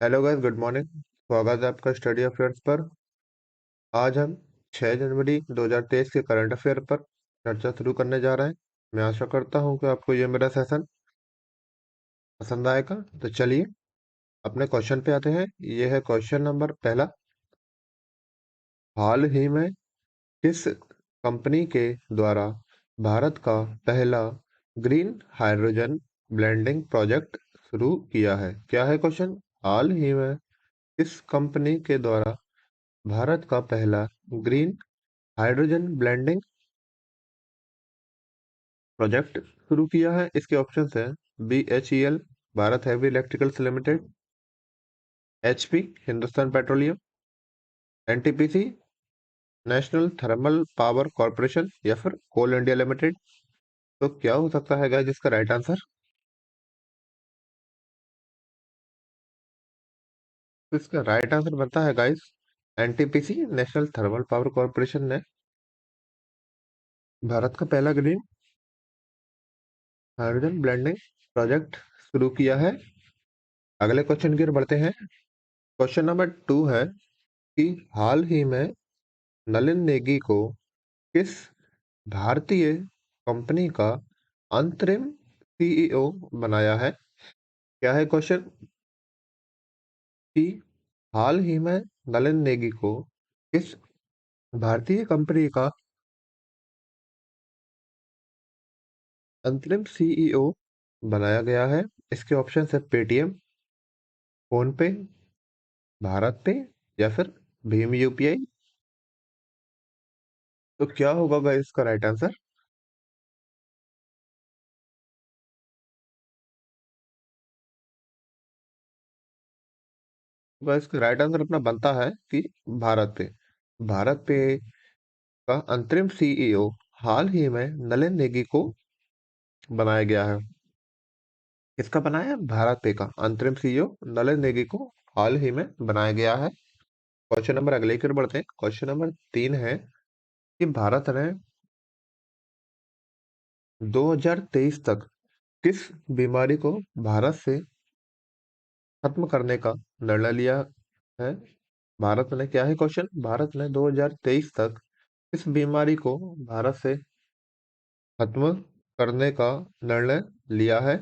Hello guys, good morning. स्वागत है आपका स्टडी अफेयर्स पर। आज हम 6 जनवरी 2023 के करंट अफेयर पर चर्चा शुरू करने जा रहे हैं। मैं आशा करता हूं कि आपको ये मेरा सेशन पसंद आएगा। तो चलिए अपने क्वेश्चन पे आते हैं। ये है क्वेश्चन नंबर पहला। हाल ही में किस कंपनी के द्वारा भारत का पहला ग्रीन हाइड्रोजन ब्लेंडिंग प्रोजेक्ट शुरू किया है? क्या है क्वेश्चन? हाल ही में किस कंपनी के द्वारा भारत का पहला ग्रीन हाइड्रोजन ब्लेंडिंग प्रोजेक्ट शुरू किया है? इसके ऑप्शंस हैं BHEL Bharat heavy electricals limited, HP Hindustan petroleum, NTPC national thermal power corporation या फिर कोल इंडिया लिमिटेड। तो क्या हो सकता है गाइस इसका राइट आंसर? तो इसका राइट आंसर बनता है guys NTPC national thermal power corporation ने भारत का पहला ग्रीन हाइड्रोजन ब्लेंडिंग प्रोजेक्ट शुरू किया है। अगले क्वेश्चन की ओर बढ़ते हैं। क्वेश्चन नंबर 2 है कि हाल ही में नलिन नेगी को किस भारतीय कंपनी का अंतरिम CEO बनाया है? क्या है क्वेश्चन? कि हाल ही में नलिन नेगी को किस भारतीय कंपनी का अंतरिम CEO बनाया गया है? इसके ऑप्शन है पेटीएम, फोन पे, भारत पे या फिर भीम UPI। तो क्या होगा गाइस इसका राइट आंसर? गाइस इसका राइट आंसर अपना बनता है कि भारत पे। भारत पे का अंतरिम CEO हाल ही में नलिन नेगी को बनाया गया है। किसका बनाया है? भारत पे का अंतरिम CEO नलिन नेगी को हाल ही में बनाया गया है। क्वेश्चन नंबर अगले की ओर बढ़ते हैं। क्वेश्चन नंबर 3 है कि भारत ने 2023 तक किस बीमारी को भारत से खत्म करने का निर्णय लिया है? भारत ने क्या है क्वेश्चन? भारत ने 2023 तक किस बीमारी को भारत से खत्म करने का निर्णय लिया है?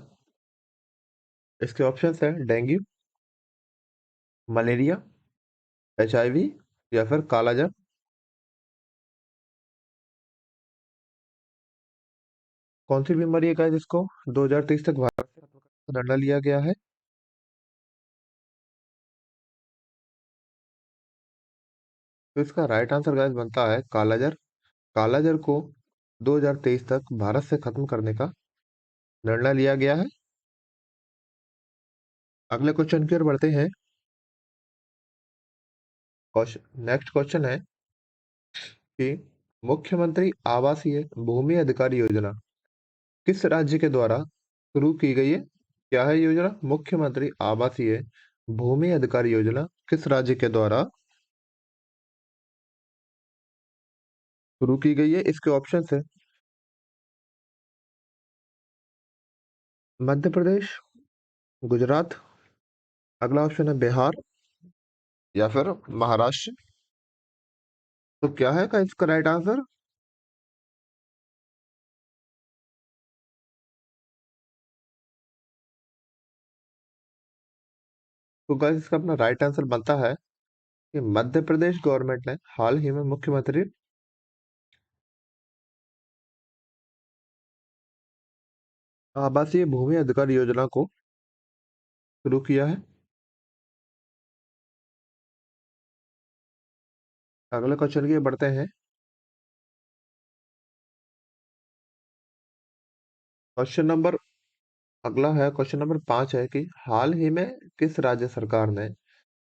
इसके ऑप्शंस हैं डेंगू, मलेरिया, HIV या फिर कालाजार। कौन सी बीमारी है गाइस जिसको 2023 तक भारत से खत्म करने का निर्णय लिया गया है? तो इसका राइट आंसर गाइस बनता है कालाजार। कालाजार को 2023 तक भारत से खत्म करने का निर्णय लिया गया है। अगले क्वेश्चन की ओर बढ़ते हैं। नेक्स्ट क्वेश्चन है कि मुख्यमंत्री आवासीय भूमि अधिकार योजना किस राज्य के द्वारा शुरू की गई है? क्या है योजना? मुख्यमंत्री आवासीय भूमि अधिकार योजना किस राज्य के द्वारा शुरू की गई है? इसके ऑप्शन है मध्य प्रदेश, गुजरात, अगला ऑप्शन है बिहार या फिर महाराष्ट्र। तो क्या है का इसका राइट आंसर? तो गाइस इसका अपना राइट आंसर बनता है कि मध्य प्रदेश गवर्नमेंट ने हाल ही में मुख्यमंत्री आवासीय भूमि अधिकार योजना को शुरू किया है। अगले क्वेश्चन की बढ़ते हैं। क्वेश्चन नंबर अगला है क्वेश्चन नंबर 5 है कि हाल ही में किस राज्य सरकार ने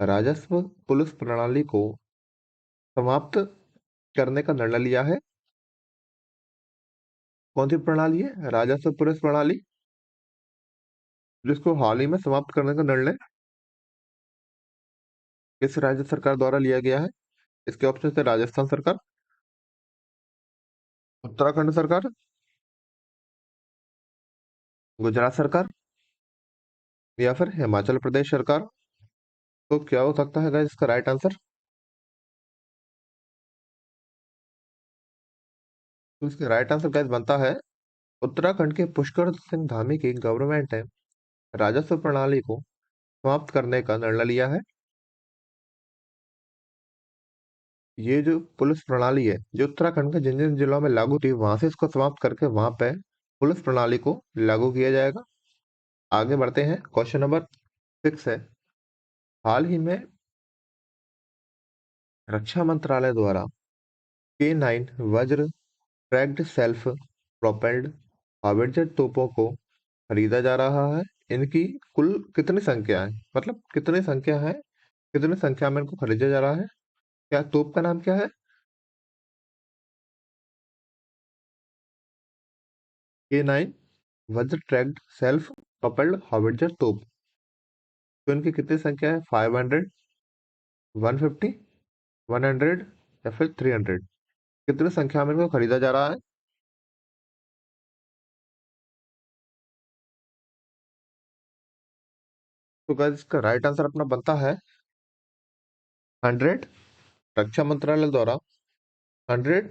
राजस्व पुलिस प्रणाली को समाप्त करने का निर्णय लिया है? कौन सी प्रणाली है? राजस्व पुलिस प्रणाली, जिसको हाल ही में समाप्त करने का निर्णय किस राज्य सरकार द्वारा लिया गया है? इसके ऑप्शन है राजस्थान सरकार, उत्तराखंड सरकार, गुजरात सरकार या फिर हिमाचल प्रदेश सरकार। तो क्या हो सकता है गाइस इसका राइट आंसर? तो इसका राइट आंसर गाइस बनता है उत्तराखंड के पुष्कर सिंह धामी की गवर्नमेंट ने राजस्व प्रणाली को समाप्त करने का निर्णय लिया है। ये जो पुलिस प्रणाली है जो उत्तराखंड के जिन जिन जिलों में लागू थी वहां से इसको समाप्त करके वहां पे पुलिस प्रणाली को लागू किया जाएगा। आगे बढ़ते हैं, क्वेश्चन नंबर 6 है, हाल ही में रक्षा मंत्रालय द्वारा K9 वज्र ट्रैक्ड सेल्फ प्रोपेल्ड हाइडर तोपों को खरीदा जा रहा है। इनकी कुल कितनी संख्या है, मतलब कितनी संख्या है, कितनी संख्या में इनको खरीदा जा रहा है? क्या तोप का नाम क्या है? K9 वज्र ट्रैक्ड सेल्फ प्रोपेल्ड हाइडर तोप। तो इनकी कितनी संख्या है? 500, 150, 100 या फिर 300? कितनी संख्या में इनको खरीदा जा रहा है? तो गाइस इसका राइट आंसर अपना बनता है 100। रक्षा मंत्रालय द्वारा 100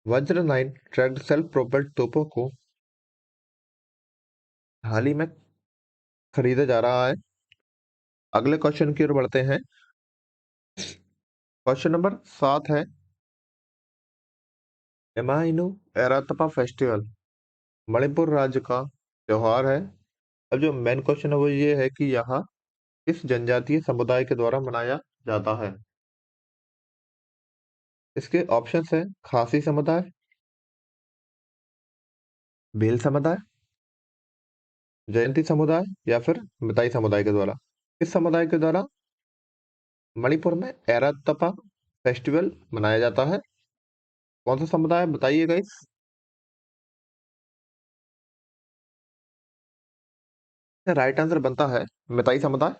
वज्र 9 ट्रैक्ड सेल्फ प्रोपेल्ड तोपों को हाल ही में खरीदा जा रहा है। अगले क्वेश्चन की ओर बढ़ते हैं। क्वेश्चन नंबर 7 है, एमाइनु एरातपा फेस्टिवल मणिपुर राज्य का त्योहार है। अब जो मेन क्वेश्चन है वो ये है कि यहाँ किस जनजातीय समुदाय के द्वारा मनाया जाता है? इसके ऑप्शंस है खासी समुदाय, भील समुदाय, जयंती समुदाय या फिर मिताई समुदाय के द्वारा। किस समुदाय के द्वारा मणिपुर में एरातपा फेस्टिवल मनाया जाता है? कौन सा समुदाय बताइए गाइस? राइट आंसर बनता है मिताई समुदाय।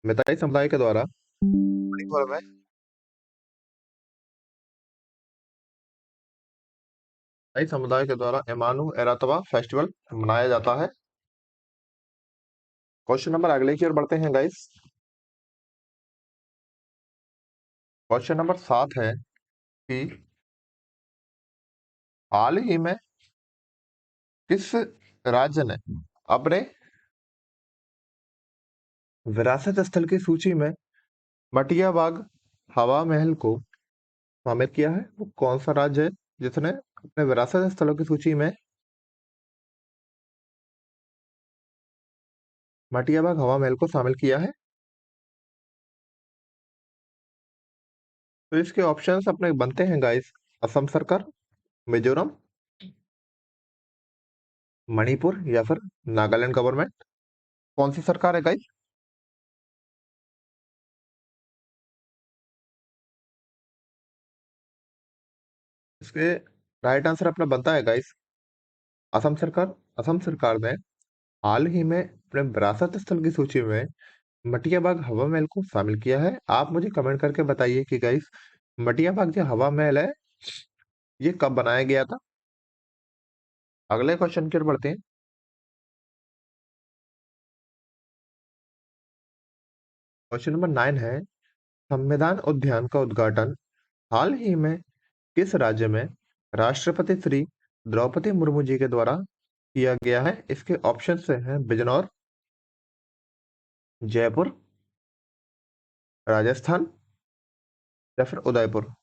मिताई समुदाय के द्वारा मणिपुर में मिताई समुदाय के द्वारा एमानु एरातपा फेस्टिवल मनाया जाता है। क्वेश्चन नंबर अगले की ओर बढ़ते हैं गाइस। क्वेश्चन नंबर 7 है कि हाल ही में किस राज्य ने अपने विरासत स्थल की सूची में मटिया बाग हवा महल को शामिल किया है? वो कौन सा राज्य है जिसने अपने विरासत स्थलों की सूची में मटिया बाग हवा महल को शामिल किया है? तो इसके ऑप्शंस अपने बनते हैं गाइस, असम सरकार, मिजोरम, मणिपुर या फिर नागालैंड गवर्नमेंट। कौन सी सरकार है गाइस? इसके राइट आंसर अपना बनता है गाइस असम सरकार। असम सरकार ने हाल ही में अपने विरासत स्थल की सूची में मटिया बाग हवा महल को शामिल किया है। आप मुझे कमेंट करके बताइए कि गाइस मटिया बाग जो हवा महल है ये कब बनाया गया था? अगले क्वेश्चन की ओर बढ़ते हैं। क्वेश्चन नंबर 9 है, संविधान उद्यान का उद्घाटन हाल ही में किस राज्य में राष्ट्रपति श्री द्रौपदी मुर्मू जी के द्वारा किया गया है? इसके ऑप्शन से हैं बिजनौर, जयपुर, राजस्थान या फिर उदयपुर।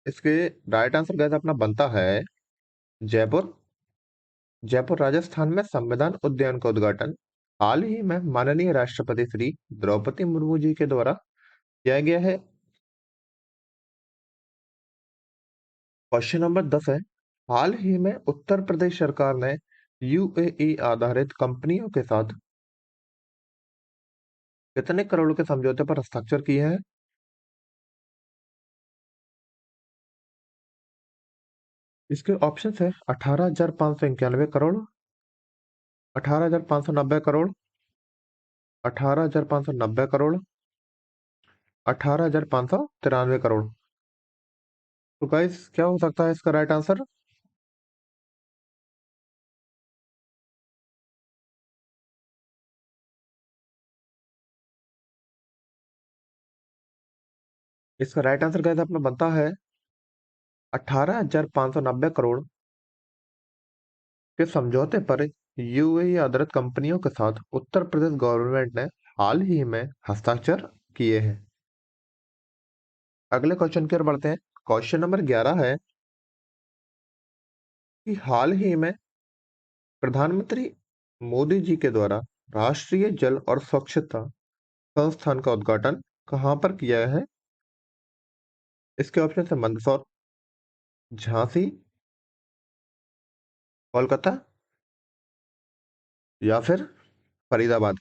इसके राइट आंसर गैस अपना बनता है जयपुर। जयपुर राजस्थान में संविधान उद्यान का उद्घाटन हाल ही में माननीय राष्ट्रपति श्री द्रौपदी मुर्मू जी के द्वारा किया गया है। क्वेश्चन नंबर 10 है, हाल ही में उत्तर प्रदेश सरकार ने यूएई आधारित कंपनियों के साथ कितने करोड़ के समझौते पर हस्ताक्षर किए हैं? इसके ऑप्शन है 18,591 करोड़, 18,590 करोड़, 18,590 करोड़, 18,593 करोड़। तो गाइस क्या हो सकता है इसका राइट आंसर? इसका राइट आंसर गाइस अपना बनता है 18,590 करोड़ के समझौते पर यूएई आधारित कंपनियों के साथ उत्तर प्रदेश गवर्नमेंट ने हाल ही में हस्ताक्षर किए हैं। अगले क्वेश्चन की ओर बढ़ते हैं। क्वेश्चन नंबर 11 है कि हाल ही में प्रधानमंत्री मोदी जी के द्वारा राष्ट्रीय जल और स्वच्छता संस्थान का उद्घाटन कहाँ पर किया है? इसके ऑप्शन है मंदसौर, झांसी, कोलकाता या फिर फरीदाबाद।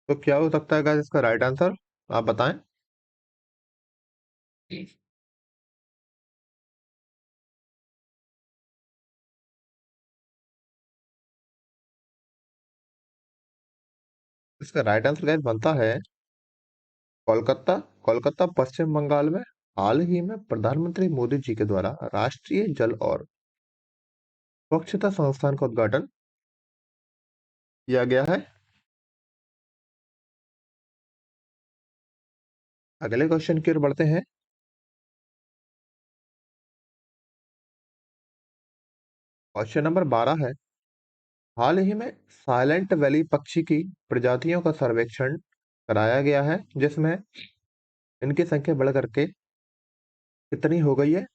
तो क्या हो सकता है गाइस इसका राइट आंसर? आप बताएं। इसका राइट आंसर गाइस बनता है कोलकाता। कोलकाता पश्चिम बंगाल में हाल ही में प्रधानमंत्री मोदी जी के द्वारा राष्ट्रीय जल और स्वच्छता संस्थान का उद्घाटन किया गया है। अगले क्वेश्चन की ओर बढ़ते हैं। क्वेश्चन नंबर 12 है, हाल ही में साइलेंट वैली पक्षी की प्रजातियों का सर्वेक्षण कराया गया है जिसमें इनकी संख्या बढ़ करके कितनी हो गई है?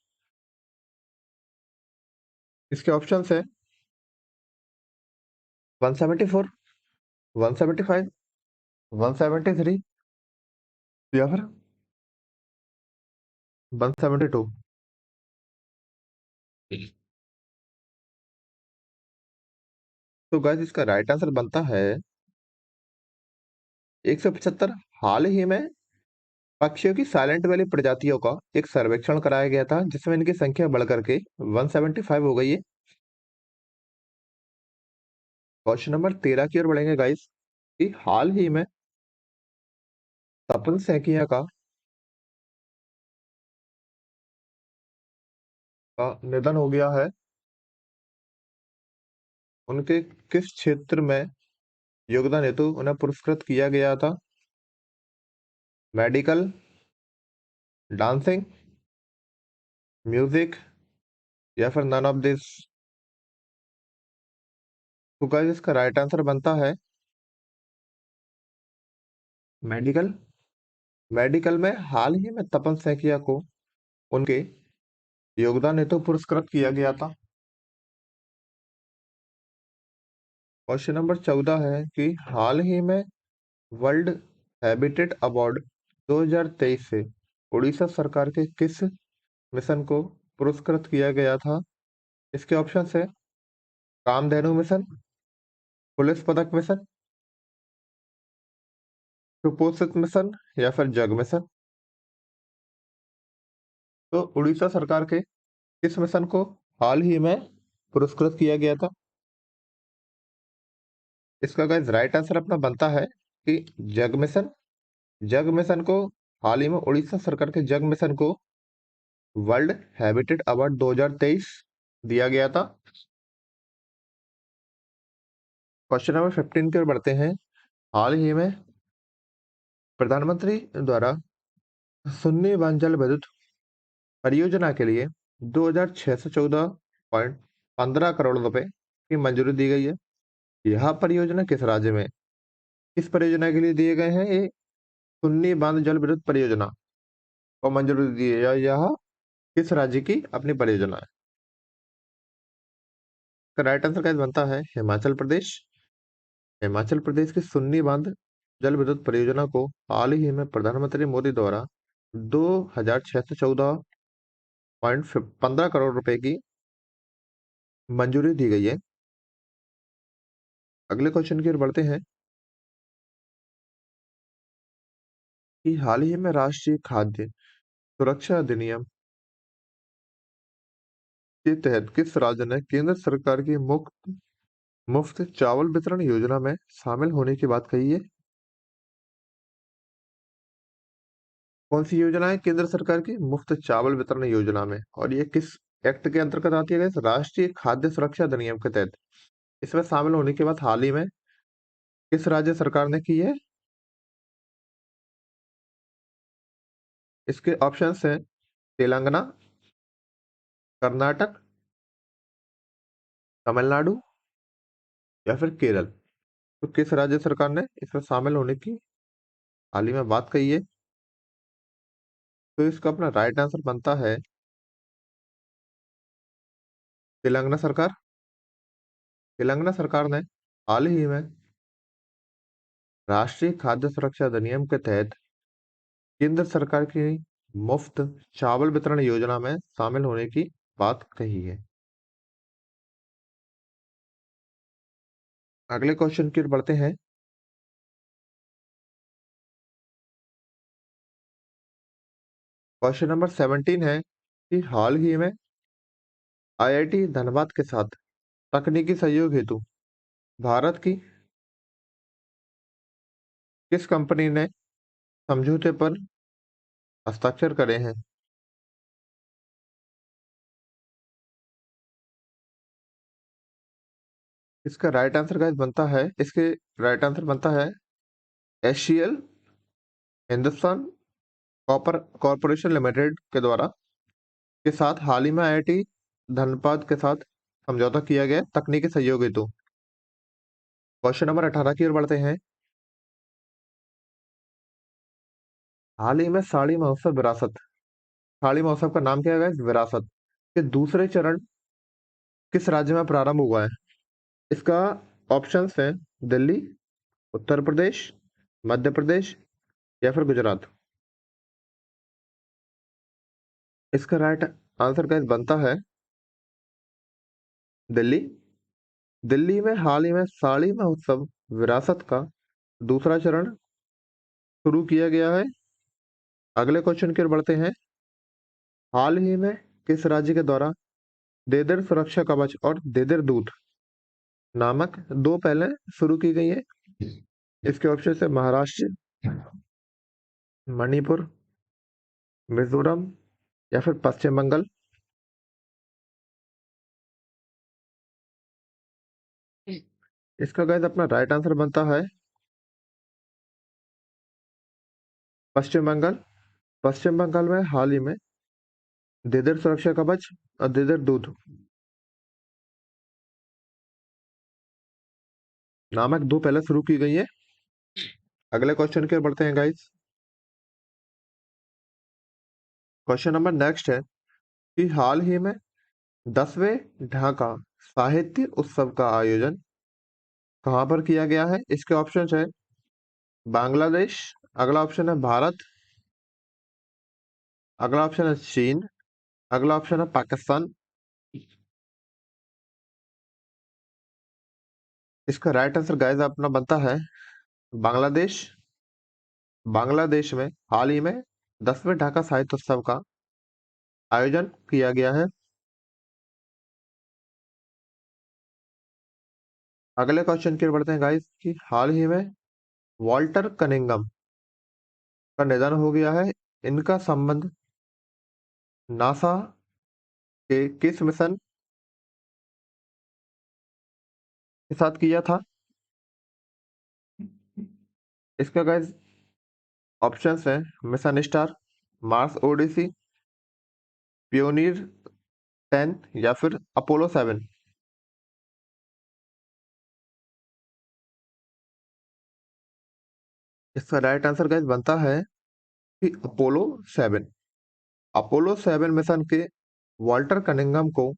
इसके ऑप्शंस है 174, 175, 173 या फिर 172। तो गाइस इसका राइट आंसर बनता है 175। हाल ही में पक्षियों की साइलेंट वैली प्रजातियों का एक सर्वेक्षण कराया गया था जिसमें इनकी संख्या बढ़कर के 175 हो गई है। क्वेश्चन नंबर 13 की ओर बढ़ेंगे गाइस कि हाल ही में तपन सैकिया का निधन हो गया है। उनके किस क्षेत्र में योगदान हेतु उन्हें पुरस्कृत किया गया था? मेडिकल, डांसिंग, म्यूजिक या फिर नन ऑफ दिस। तो गाइस इसका राइट आंसर बनता है मेडिकल। मेडिकल में हाल ही में तपन सैकिया को उनके योगदान हेतु पुरस्कृत किया गया था। क्वेश्चन नंबर 14 है कि हाल ही में वर्ल्ड हैबिटेट अवार्ड 2023 से उड़ीसा सरकार के किस मिशन को पुरस्कृत किया गया था? इसके ऑप्शन है कामधेनु मिशन, पुलिस पदक मिशन, सुपोषित मिशन या फिर जग मिशन। तो उड़ीसा सरकार के किस मिशन को हाल ही में पुरस्कृत किया गया था? इसका गाइस राइट आंसर अपना बनता है कि जग मिशन। जग मिशन को हाल ही में उड़ीसा सरकार के जग मिशन को वर्ल्ड हैबिटेट अवार्ड 2023 दिया गया था। क्वेश्चन नंबर 15 की ओर बढ़ते हैं। हाल ही में प्रधानमंत्री द्वारा सुन्नी बांचल विद्युत परियोजना के लिए 2,614.15 करोड़ रुपए की मंजूरी दी गई है। यह परियोजना किस राज्य में, किस परियोजना के लिए दिए गए हैं? ये सुन्नी बांध जल विद्युत परियोजना को मंजूरी दी है या यह किस राज्य की अपनी परियोजना है? इसका राइट आंसर क्या बनता है हिमाचल प्रदेश। हिमाचल प्रदेश की सुन्नी बांध जल विद्युत परियोजना को हाल ही में प्रधानमंत्री मोदी द्वारा 2,614.15 करोड़ रुपए की मंजूरी दी गई है। अगले क्वेश्चन की ओर बढ़ते हैं कि हाल ही में राष्ट्रीय खाद्य सुरक्षा अधिनियम के तहत किस राज्य ने केंद्र सरकार की मुफ्त चावल वितरण योजना में शामिल होने की बात कही है? कौन सी योजना है केंद्र सरकार की मुफ्त चावल वितरण योजना में, और ये किस एक्ट के अंतर्गत आती है? राष्ट्रीय खाद्य सुरक्षा अधिनियम के तहत इसमें शामिल होने के बाद हाल ही में किस राज्य सरकार ने की है? इसके ऑप्शंस हैं तेलंगाना, कर्नाटक, तमिलनाडु या फिर केरल। तो किस राज्य सरकार ने इसमें शामिल होने की हाल ही में बात कही है? तो इसका अपना राइट आंसर बनता है तेलंगाना सरकार। तेलंगाना सरकार ने हाल ही में राष्ट्रीय खाद्य सुरक्षा अधिनियम के तहत केंद्र सरकार की मुफ्त चावल वितरण योजना में शामिल होने की बात कही है। अगले क्वेश्चन की ओर बढ़ते हैं। क्वेश्चन नंबर 17 है कि हाल ही में आईआईटी धनबाद के साथ तकनीकी सहयोग हेतु भारत की किस कंपनी ने समझौते पर हस्ताक्षर करे हैं? इसका राइट आंसर गाइस बनता है, इसके राइट आंसर बनता है HCL Hindustan copper corporation limited के द्वारा के साथ हाल ही में आईआईटी धनबाद के साथ समझौता किया गया तकनीकी सहयोग हेतु। क्वेश्चन नंबर 18 की ओर बढ़ते हैं। हाल ही में साड़ी महोत्सव विरासत, साड़ी महोत्सव का नाम क्या है गाइस? विरासत के दूसरे चरण किस राज्य में प्रारंभ हुआ है? इसका ऑप्शंस है दिल्ली, उत्तर प्रदेश, मध्य प्रदेश या फिर गुजरात। इसका राइट आंसर गाइस बनता है दिल्ली। दिल्ली में हाल ही में साड़ी महोत्सव विरासत का दूसरा चरण शुरू किया गया है। अगले क्वेश्चन की ओर बढ़ते हैं। हाल ही में किस राज्य के द्वारा देदर सुरक्षा कवच और देदर दूत नामक दो पहलें शुरू की गई है? इसके ऑप्शन है महाराष्ट्र, मणिपुर, मिजोरम या फिर पश्चिम बंगाल। इसका गाइस अपना राइट आंसर बनता है पश्चिम बंगाल। पश्चिम बंगाल में हाल ही में देदर सुरक्षा कवच और देदर दूत नामक दो पहले शुरू की गई है। अगले क्वेश्चन की ओर बढ़ते हैं गाइस। क्वेश्चन नंबर नेक्स्ट है कि हाल ही में 10वें ढाका साहित्य उत्सव का आयोजन कहाँ पर किया गया है? इसके ऑप्शन है बांग्लादेश, अगला ऑप्शन है भारत, अगला ऑप्शन है चीन, अगला ऑप्शन है पाकिस्तान। इसका राइट आंसर गाइस अपना बनता है बांग्लादेश। बांग्लादेश में हाल ही में 10वें ढाका साहित्य उत्सव का आयोजन किया गया है। अगले क्वेश्चन की ओर बढ़ते हैं गाइस कि हाल ही में वॉल्टर कनिंगम का निधन हो गया है। इनका संबंध नासा के किस मिशन के साथ किया था? इसका गाइस ऑप्शंस है mission star, Mars Odyssey, Pioneer 10 या फिर अपोलो 7। इसका राइट आंसर गाइस बनता है कि अपोलो 7। अपोलो 7 मिशन के वॉल्टर कनिंगम को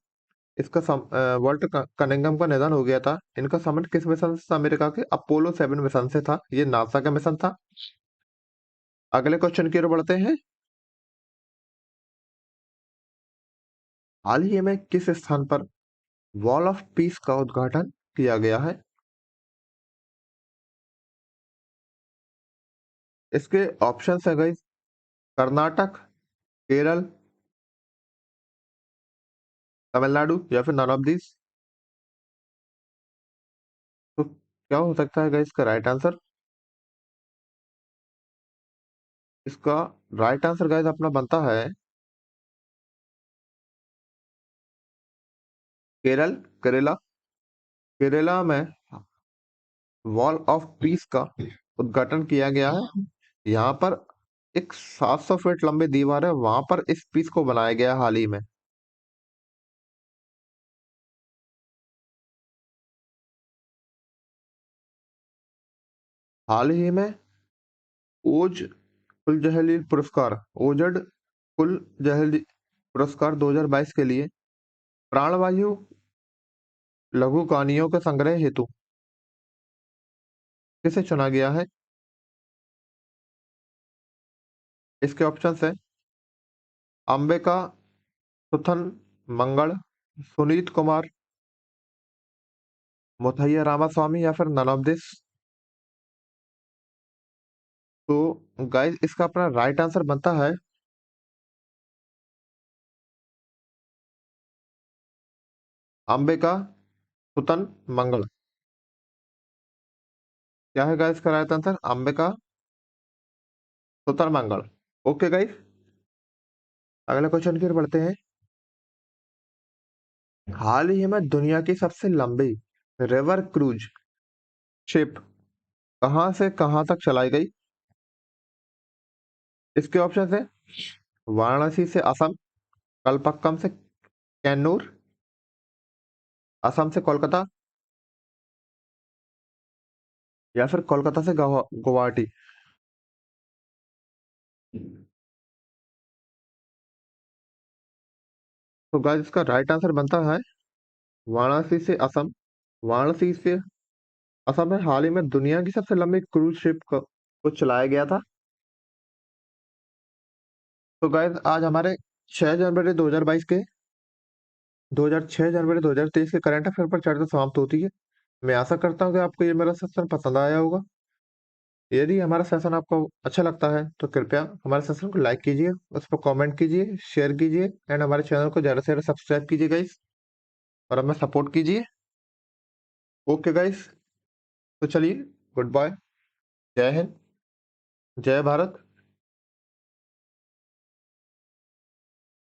वॉल्टर कनिंगम का निधन हो गया था। इनका संबंध किस मिशन से था? अमेरिका के अपोलो 7 मिशन से था। ये नासा का मिशन था। अगले क्वेश्चन की ओर बढ़ते हैं। हाल ही में किस स्थान पर वॉल ऑफ पीस का उद्घाटन किया गया है? इसके ऑप्शंस है गाइस कर्नाटक, केरल, तमिलनाडु या फिर नन ऑफ दिस। तो क्या हो सकता है गाइस इसका राइट आंसर? इसका राइट आंसर गाइस अपना बनता है केरल, केरला। केरला में वॉल ऑफ पीस का उद्घाटन किया गया है। यहाँ पर एक 700 फीट लंबी दीवार है, वहां पर इस पीस को बनाया गया हाल ही में। हाल ही में ओज कुल जहलील पुरस्कार, ओजड कुल जहलील पुरस्कार 2022 के लिए प्राणवायु लघु कहानियों के संग्रह हेतु किसे चुना गया है? इसके ऑप्शंस है अंबिका सुथन मंगल, सुनीत कुमार, मुथैया रामास्वामी या फिर नन ऑफ दिस। तो गाइस इसका अपना राइट आंसर बनता है अंबिका सुतन मंगल। क्या है गाइस इसका राइट आंसर? अंबिका सुतन मंगल। ओके गाइस, अगले क्वेश्चन की ओर बढ़ते हैं। हाल ही में दुनिया की सबसे लंबी रिवर क्रूज शिप कहां से कहां तक चलाई गई? इसके ऑप्शन है वाराणसी से असम, कलपक्कम से कैन्नूर, असम से कोलकाता या फिर कोलकाता से गुवाहाटी। तो गाइस इसका राइट आंसर बनता है वाराणसी से असम। वाराणसी से असम में हाल ही में दुनिया की सबसे लंबी क्रूज शिप को चलाया गया था। तो गाइस आज हमारे 6 जनवरी 2022 के 2006 जनवरी 2023 के करंट अफेयर पर चर्चा समाप्त होती है। मैं आशा करता हूँ कि आपको ये मेरा सेशन पसंद आया होगा। यदि हमारा सेशन आपको अच्छा लगता है तो कृपया हमारे सेशन को लाइक कीजिए, उस पर कमेंट कीजिए, शेयर कीजिए एंड हमारे चैनल को ज़्यादा से ज़्यादा सब्सक्राइब कीजिए गाइस, और हमें सपोर्ट कीजिए। ओके गाइस, तो चलिए, गुड बाय, जय हिंद, जय भारत।